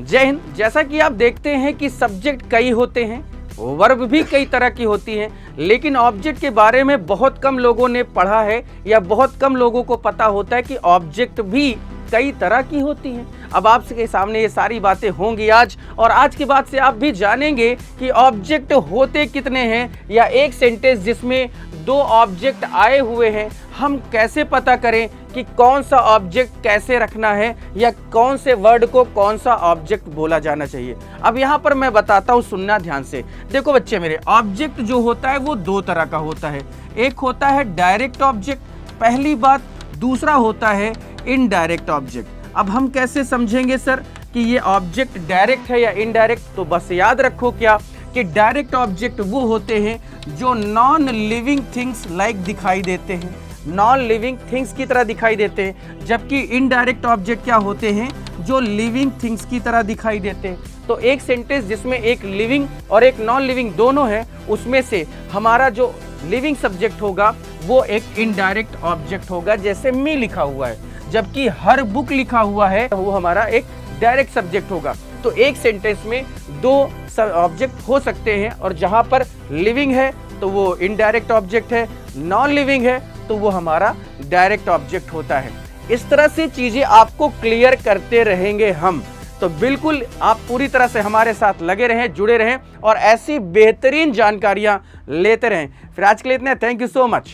जय हिंद। जैसा कि आप देखते हैं कि सब्जेक्ट कई होते हैं, वर्ब भी कई तरह की होती हैं, लेकिन ऑब्जेक्ट के बारे में बहुत कम लोगों ने पढ़ा है या बहुत कम लोगों को पता होता है कि ऑब्जेक्ट भी कई तरह की होती हैं। अब आपके सामने ये सारी बातें होंगी आज, और आज के बाद से आप भी जानेंगे कि ऑब्जेक्ट होते कितने हैं, या एक सेंटेंस जिसमें दो ऑब्जेक्ट आए हुए हैं हम कैसे पता करें कि कौन सा ऑब्जेक्ट कैसे रखना है या कौन से वर्ड को कौन सा ऑब्जेक्ट बोला जाना चाहिए। अब यहाँ पर मैं बताता हूँ, सुनना ध्यान से। देखो बच्चे मेरे, ऑब्जेक्ट जो होता है वो दो तरह का होता है। एक होता है डायरेक्ट ऑब्जेक्ट, पहली बात। दूसरा होता है इनडायरेक्ट ऑब्जेक्ट। अब हम कैसे समझेंगे सर कि ये ऑब्जेक्ट डायरेक्ट है या इनडायरेक्ट? तो बस याद रखो क्या कि डायरेक्ट ऑब्जेक्ट वो होते हैं जो नॉन लिविंग थिंग्स लाइक दिखाई देते हैं, नॉन लिविंग थिंग्स की तरह दिखाई देते हैं, जबकि इनडायरेक्ट ऑब्जेक्ट क्या होते हैं? जो लिविंग थिंग्स की तरह दिखाई देते हैं। तो एक सेंटेंस जिसमें एक लिविंग और एक नॉन लिविंग दोनों है, उसमें से हमारा जो लिविंग सब्जेक्ट होगा वो एक इनडायरेक्ट ऑब्जेक्ट होगा, जैसे मी लिखा हुआ है, जबकि हर बुक लिखा हुआ है वो हमारा एक डायरेक्ट सब्जेक्ट होगा। तो एक सेंटेंस में दो ऑब्जेक्ट हो सकते हैं, और जहां पर लिविंग है तो वो इनडायरेक्ट ऑब्जेक्ट है, नॉन लिविंग है तो वो हमारा डायरेक्ट ऑब्जेक्ट होता है। इस तरह से चीजें आपको क्लियर करते रहेंगे हम, तो बिल्कुल आप पूरी तरह से हमारे साथ लगे रहें, जुड़े रहें और ऐसी बेहतरीन जानकारियां लेते रहें। फिर आज के लिए इतना, थैंक यू सो मच।